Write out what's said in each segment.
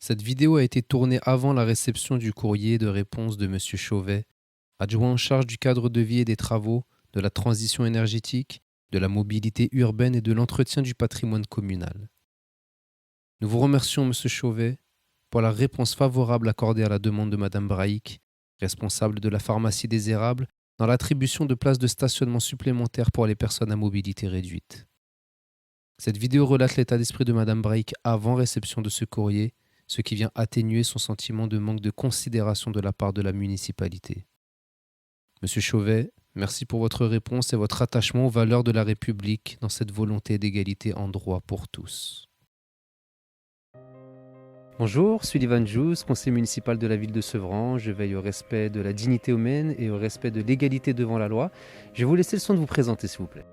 Cette vidéo a été tournée avant la réception du courrier de réponse de Monsieur Chauvet, adjoint en charge du cadre de vie et des travaux, de la transition énergétique, de la mobilité urbaine et de l'entretien du patrimoine communal. Nous vous remercions, Monsieur Chauvet, pour la réponse favorable accordée à la demande de Madame Braic, responsable de la pharmacie des Érables, dans l'attribution de places de stationnement supplémentaires pour les personnes à mobilité réduite. Cette vidéo relate l'état d'esprit de Madame Braic avant réception de ce courrier, ce qui vient atténuer son sentiment de manque de considération de la part de la municipalité. Monsieur Chauvet, merci pour votre réponse et votre attachement aux valeurs de la République dans cette volonté d'égalité en droit pour tous. Bonjour, Sullivan Jous, conseiller municipal de la ville de Sevran. Je veille au respect de la dignité humaine et au respect de l'égalité devant la loi. Je vais vous laisser le soin de vous présenter, s'il vous plaît.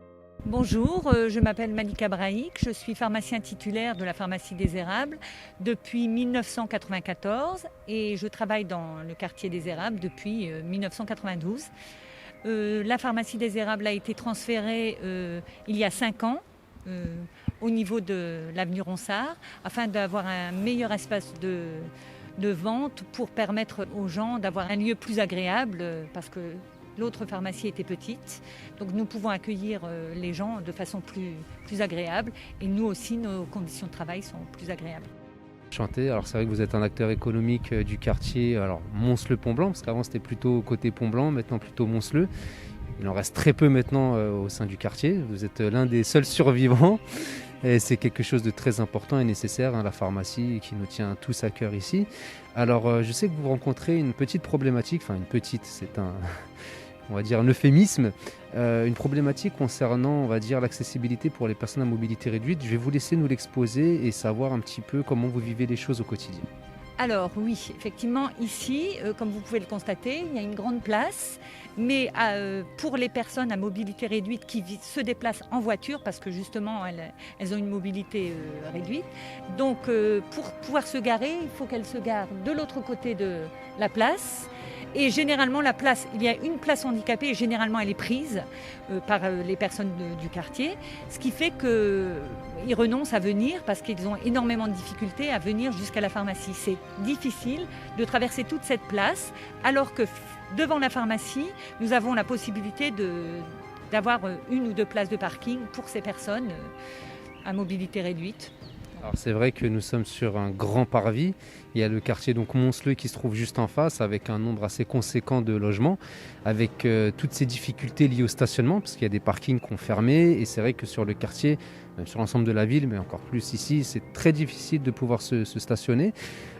Bonjour, je m'appelle Malika Braic, je suis pharmacien titulaire de la pharmacie des Érables depuis 1994 et je travaille dans le quartier des Érables depuis 1992. La pharmacie des Érables a été transférée il y a 5 ans au niveau de l'avenue Ronsard afin d'avoir un meilleur espace de vente pour permettre aux gens d'avoir un lieu plus agréable parce que l'autre pharmacie était petite, donc nous pouvons accueillir les gens de façon plus agréable et nous aussi, nos conditions de travail sont plus agréables. Enchanté. Alors c'est vrai que vous êtes un acteur économique du quartier, alors Mons-le-Pont-Blanc, parce qu'avant c'était plutôt côté Pont-Blanc, maintenant plutôt Mons-le. Il en reste très peu maintenant au sein du quartier. Vous êtes l'un des seuls survivants et c'est quelque chose de très important et nécessaire, la pharmacie qui nous tient tous à cœur ici. Alors je sais que vous rencontrez une petite problématique, enfin une petite, c'est on va dire un euphémisme, une problématique concernant, on va dire, l'accessibilité pour les personnes à mobilité réduite. Je vais vous laisser nous l'exposer et savoir un petit peu comment vous vivez les choses au quotidien. Alors oui, effectivement, ici, comme vous pouvez le constater, il y a une grande place, mais pour les personnes à mobilité réduite qui se déplacent en voiture, parce que justement, elles ont une mobilité réduite, donc pour pouvoir se garer, il faut qu'elles se garent de l'autre côté de la place. Et généralement, la place, il y a une place handicapée et généralement elle est prise par les personnes du quartier, ce qui fait qu'ils renoncent à venir parce qu'ils ont énormément de difficultés à venir jusqu'à la pharmacie. C'est difficile de traverser toute cette place alors que devant la pharmacie, nous avons la possibilité d'avoir 1 ou 2 places de parking pour ces personnes à mobilité réduite. Alors c'est vrai que nous sommes sur un grand parvis. Il y a le quartier donc Mons-le qui se trouve juste en face avec un nombre assez conséquent de logements, avec toutes ces difficultés liées au stationnement parce qu'il y a des parkings qui ont fermé et c'est vrai que sur le quartier, même sur l'ensemble de la ville, mais encore plus ici, c'est très difficile de pouvoir se stationner.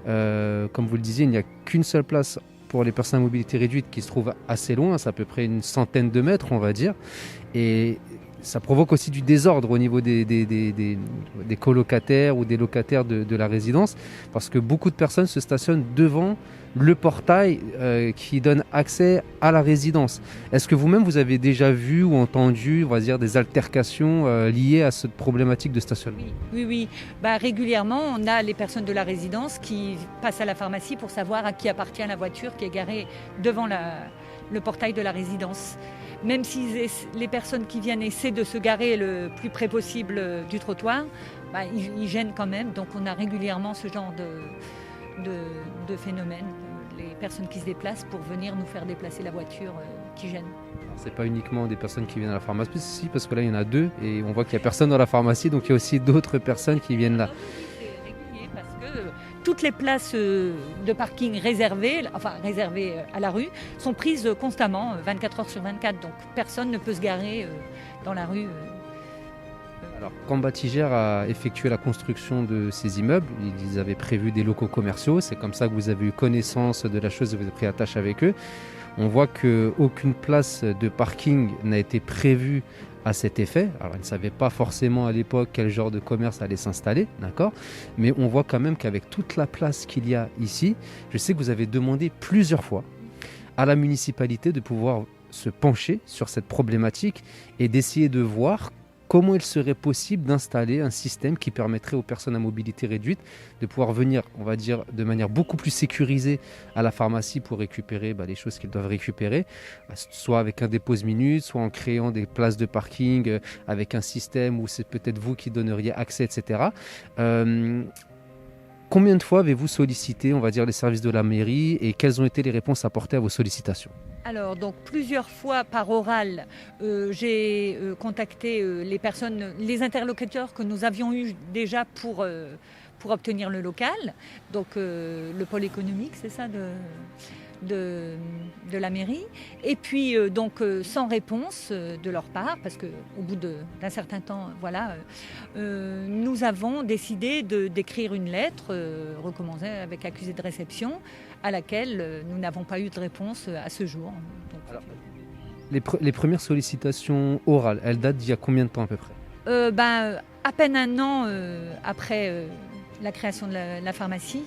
Comme vous le disiez, il n'y a qu'une seule place pour les personnes à mobilité réduite qui se trouve assez loin, c'est à peu près une centaine de mètres on va dire. Et ça provoque aussi du désordre au niveau des colocataires ou des locataires de la résidence parce que beaucoup de personnes se stationnent devant le portail qui donne accès à la résidence. Est-ce que vous-même vous avez déjà vu ou entendu, on va dire, des altercations liées à cette problématique de stationnement? Oui. Régulièrement, on a les personnes de la résidence qui passent à la pharmacie pour savoir à qui appartient la voiture qui est garée devant le portail de la résidence. Même si les personnes qui viennent essaient de se garer le plus près possible du trottoir, ils gênent quand même. Donc on a régulièrement ce genre de phénomène, les personnes qui se déplacent pour venir nous faire déplacer la voiture qui gêne. C'est pas uniquement des personnes qui viennent à la pharmacie, parce que là il y en a 2 et on voit qu'il n'y a personne dans la pharmacie, donc il y a aussi d'autres personnes qui viennent là. C'est régulier parce que toutes les places de parking réservées à la rue sont prises constamment, 24 heures sur 24, donc personne ne peut se garer dans la rue. Alors, quand Batigère a effectué la construction de ces immeubles, ils avaient prévu des locaux commerciaux, c'est comme ça que vous avez eu connaissance de la chose et vous avez pris attache avec eux. On voit qu'aucune place de parking n'a été prévue à cet effet. Alors, ils ne savaient pas forcément à l'époque quel genre de commerce allait s'installer, d'accord ? Mais on voit quand même qu'avec toute la place qu'il y a ici, je sais que vous avez demandé plusieurs fois à la municipalité de pouvoir se pencher sur cette problématique et d'essayer de voir comment il serait possible d'installer un système qui permettrait aux personnes à mobilité réduite de pouvoir venir, on va dire, de manière beaucoup plus sécurisée à la pharmacie pour récupérer les choses qu'ils doivent récupérer, soit avec un dépose-minute, soit en créant des places de parking, avec un système où c'est peut-être vous qui donneriez accès, etc. Combien de fois avez-vous sollicité, on va dire, les services de la mairie et quelles ont été les réponses apportées à vos sollicitations? Alors, donc plusieurs fois par oral, j'ai contacté les personnes, les interlocuteurs que nous avions eus déjà pour obtenir le local, donc le pôle économique, c'est ça, de la mairie. Et puis sans réponse de leur part, parce qu'au bout d'un certain temps, voilà, nous avons décidé d'écrire une lettre recommandée avec accusé de réception, à laquelle nous n'avons pas eu de réponse à ce jour. Donc, Alors, les premières sollicitations orales, elles datent d'il y a combien de temps à peu près? À peine un an après la création de la pharmacie,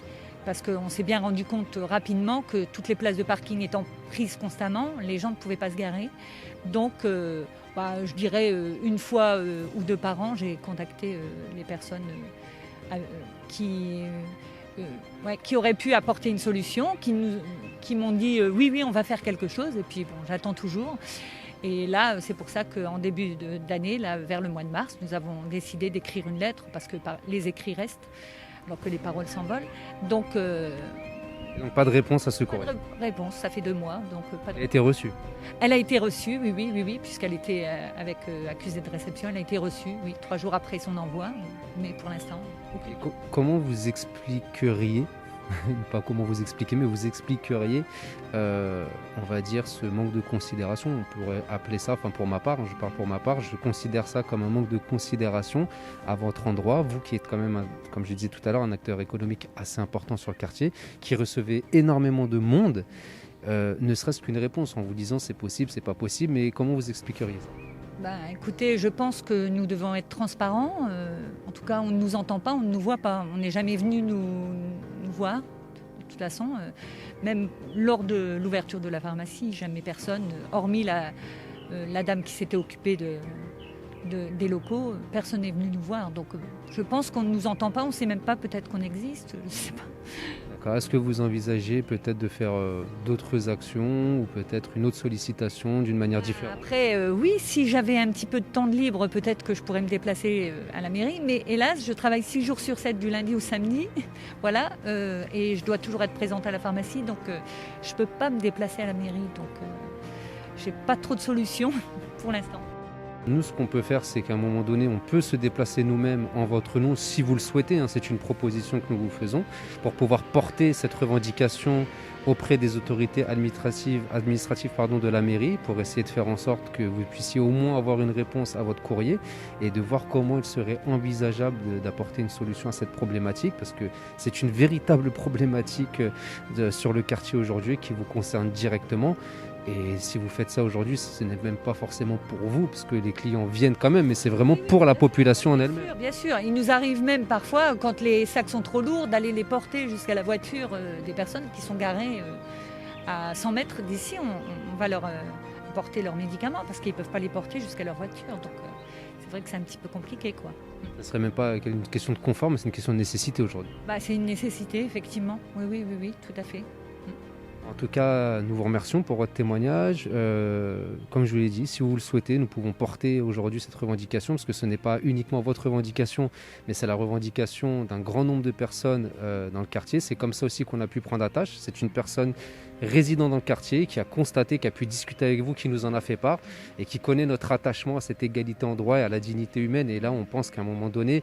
parce qu'on s'est bien rendu compte rapidement que toutes les places de parking étant prises constamment, les gens ne pouvaient pas se garer. Donc, je dirais une fois ou deux par an, j'ai contacté les personnes qui auraient pu apporter une solution, qui m'ont dit oui, on va faire quelque chose. Et puis, j'attends toujours. Et là, c'est pour ça qu'en début d'année, là, vers le mois de mars, nous avons décidé d'écrire une lettre, parce que les écrits restent, alors que les paroles s'envolent. Donc pas de réponse à ce courrier. Pas de réponse, ça fait 2 mois. Donc, pas de... Elle a été reçue? Elle a été reçue, oui, puisqu'elle était avec accusée de réception. Elle a été reçue, 3 jours après son envoi, mais pour l'instant... Okay. Comment vous expliqueriez, pas comment vous expliquez, mais vous expliqueriez, on va dire, ce manque de considération? On pourrait appeler ça, pour ma part, je parle pour ma part, je considère ça comme un manque de considération à votre endroit, vous qui êtes quand même, comme je disais tout à l'heure, un acteur économique assez important sur le quartier, qui recevez énormément de monde, ne serait-ce qu'une réponse en vous disant c'est possible, c'est pas possible, mais comment vous expliqueriez ça? Écoutez, je pense que nous devons être transparents. En tout cas, on ne nous entend pas, on ne nous voit pas. On n'est jamais venu nous voir. De toute façon, même lors de l'ouverture de la pharmacie, jamais personne, hormis la dame qui s'était occupée des locaux, personne n'est venu nous voir. Donc je pense qu'on ne nous entend pas, on ne sait même pas, peut-être qu'on existe, je ne sais pas. D'accord. Est-ce que vous envisagez peut-être de faire d'autres actions ou peut-être une autre sollicitation d'une manière différente? Après, oui, si j'avais un petit peu de temps de libre, peut-être que je pourrais me déplacer à la mairie. Mais hélas, je travaille 6 jours sur 7 du lundi au samedi. Voilà, et je dois toujours être présente à la pharmacie. Donc, je ne peux pas me déplacer à la mairie. Donc, je n'ai pas trop de solutions pour l'instant. Nous, ce qu'on peut faire, c'est qu'à un moment donné, on peut se déplacer nous-mêmes en votre nom, si vous le souhaitez. C'est une proposition que nous vous faisons pour pouvoir porter cette revendication auprès des autorités administratives de la mairie, pour essayer de faire en sorte que vous puissiez au moins avoir une réponse à votre courrier et de voir comment il serait envisageable d'apporter une solution à cette problématique, parce que c'est une véritable problématique sur le quartier aujourd'hui qui vous concerne directement. Et si vous faites ça aujourd'hui, ce n'est même pas forcément pour vous, parce que les clients viennent quand même, mais c'est vraiment pour la population en elle-même. Bien sûr. Il nous arrive même parfois, quand les sacs sont trop lourds, d'aller les porter jusqu'à la voiture des personnes qui sont garées à 100 mètres d'ici. On va leur porter leurs médicaments, parce qu'ils ne peuvent pas les porter jusqu'à leur voiture. Donc c'est vrai que c'est un petit peu compliqué, quoi. Ce ne serait même pas une question de confort, mais c'est une question de nécessité aujourd'hui. C'est une nécessité, effectivement. Oui, tout à fait. En tout cas, nous vous remercions pour votre témoignage. Comme je vous l'ai dit, si vous le souhaitez, nous pouvons porter aujourd'hui cette revendication, parce que ce n'est pas uniquement votre revendication, mais c'est la revendication d'un grand nombre de personnes dans le quartier. C'est comme ça aussi qu'on a pu prendre attache. C'est une personne résidant dans le quartier qui a constaté, qui a pu discuter avec vous, qui nous en a fait part et qui connaît notre attachement à cette égalité en droit et à la dignité humaine. Et là, on pense qu'à un moment donné,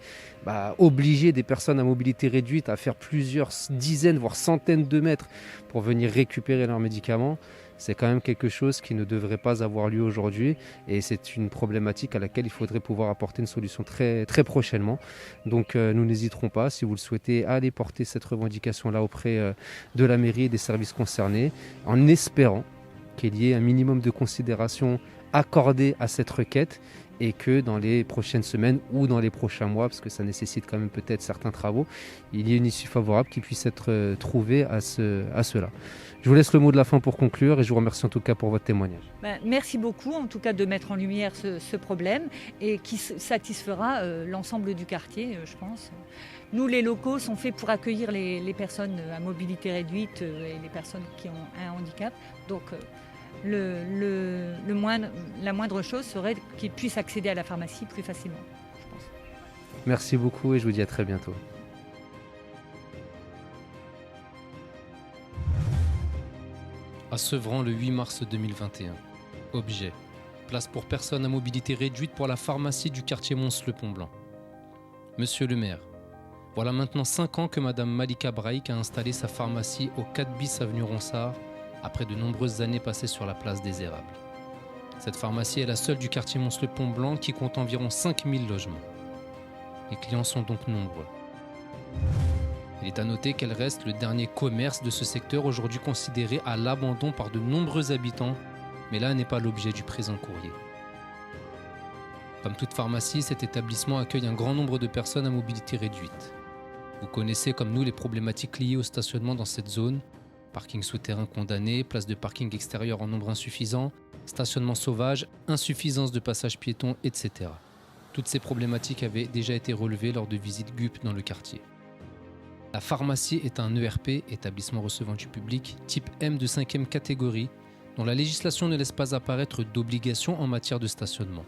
obliger des personnes à mobilité réduite à faire plusieurs dizaines, voire centaines de mètres pour venir récupérer leurs médicaments, c'est quand même quelque chose qui ne devrait pas avoir lieu aujourd'hui, et c'est une problématique à laquelle il faudrait pouvoir apporter une solution très, très prochainement. Donc nous n'hésiterons pas, si vous le souhaitez, à aller porter cette revendication-là auprès de la mairie et des services concernés, en espérant qu'il y ait un minimum de considération accordée à cette requête, et que dans les prochaines semaines ou dans les prochains mois, parce que ça nécessite quand même peut-être certains travaux, il y ait une issue favorable qui puisse être trouvée à cela. Je vous laisse le mot de la fin pour conclure, et je vous remercie en tout cas pour votre témoignage. Merci beaucoup en tout cas de mettre en lumière ce problème, et qui satisfera l'ensemble du quartier, je pense. Nous, les locaux, sont faits pour accueillir les personnes à mobilité réduite et les personnes qui ont un handicap. Donc la moindre chose serait qu'ils puissent accéder à la pharmacie plus facilement, je pense. Merci beaucoup et je vous dis à très bientôt. À Sevran le 8 mars 2021. Objet. Place pour personnes à mobilité réduite pour la pharmacie du quartier Mons-le-Pont-Blanc. Monsieur le maire, voilà maintenant 5 ans que Madame Malika Braïk a installé sa pharmacie au 4 bis avenue Ronsard, après de nombreuses années passées sur la place des Érables. Cette pharmacie est la seule du quartier Mons-le-Pont-Blanc qui compte environ 5000 logements. Les clients sont donc nombreux. Il est à noter qu'elle reste le dernier commerce de ce secteur aujourd'hui considéré à l'abandon par de nombreux habitants, mais là n'est pas l'objet du présent courrier. Comme toute pharmacie, cet établissement accueille un grand nombre de personnes à mobilité réduite. Vous connaissez comme nous les problématiques liées au stationnement dans cette zone, parking souterrain condamné, place de parking extérieur en nombre insuffisant, stationnement sauvage, insuffisance de passage piéton, etc. Toutes ces problématiques avaient déjà été relevées lors de visites GUP dans le quartier. La pharmacie est un ERP, établissement recevant du public, type M de 5e catégorie, dont la législation ne laisse pas apparaître d'obligation en matière de stationnement.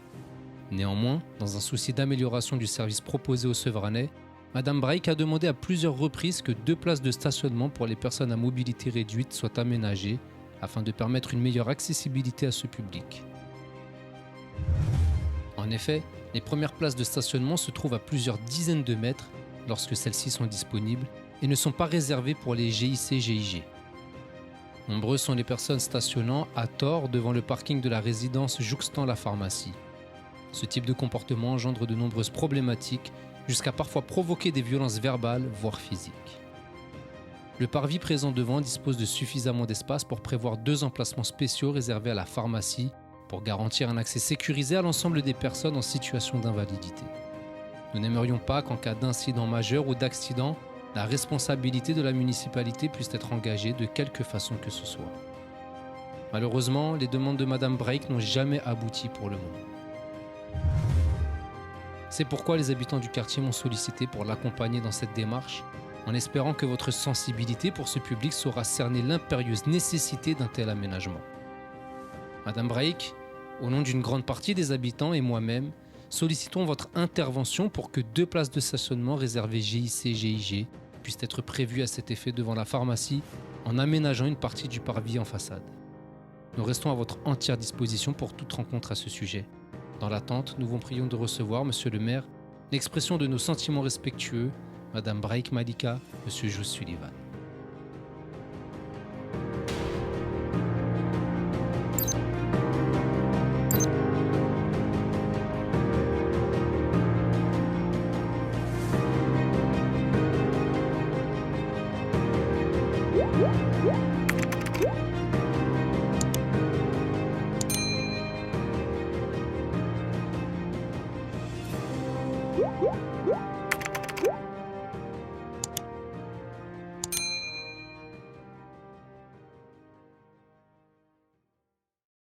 Néanmoins, dans un souci d'amélioration du service proposé aux Sevranais, Madame Braïk a demandé à plusieurs reprises que 2 places de stationnement pour les personnes à mobilité réduite soient aménagées afin de permettre une meilleure accessibilité à ce public. En effet, les premières places de stationnement se trouvent à plusieurs dizaines de mètres lorsque celles-ci sont disponibles et ne sont pas réservées pour les GIC-GIG. Nombreuses sont les personnes stationnant à tort devant le parking de la résidence jouxtant la pharmacie. Ce type de comportement engendre de nombreuses problématiques jusqu'à parfois provoquer des violences verbales, voire physiques. Le parvis présent devant dispose de suffisamment d'espace pour prévoir 2 emplacements spéciaux réservés à la pharmacie pour garantir un accès sécurisé à l'ensemble des personnes en situation d'invalidité. Nous n'aimerions pas qu'en cas d'incident majeur ou d'accident, la responsabilité de la municipalité puisse être engagée de quelque façon que ce soit. Malheureusement, les demandes de Madame Braïk n'ont jamais abouti pour le moment. C'est pourquoi les habitants du quartier m'ont sollicité pour l'accompagner dans cette démarche, en espérant que votre sensibilité pour ce public saura cerner l'impérieuse nécessité d'un tel aménagement. Madame Braïk, au nom d'une grande partie des habitants et moi-même, sollicitons votre intervention pour que 2 places de stationnement réservées GIC-GIG puissent être prévues à cet effet devant la pharmacie en aménageant une partie du parvis en façade. Nous restons à votre entière disposition pour toute rencontre à ce sujet. Dans l'attente, nous vous prions de recevoir, Monsieur le maire, l'expression de nos sentiments respectueux, Madame Braïk Malika, Monsieur Jous Sullivan.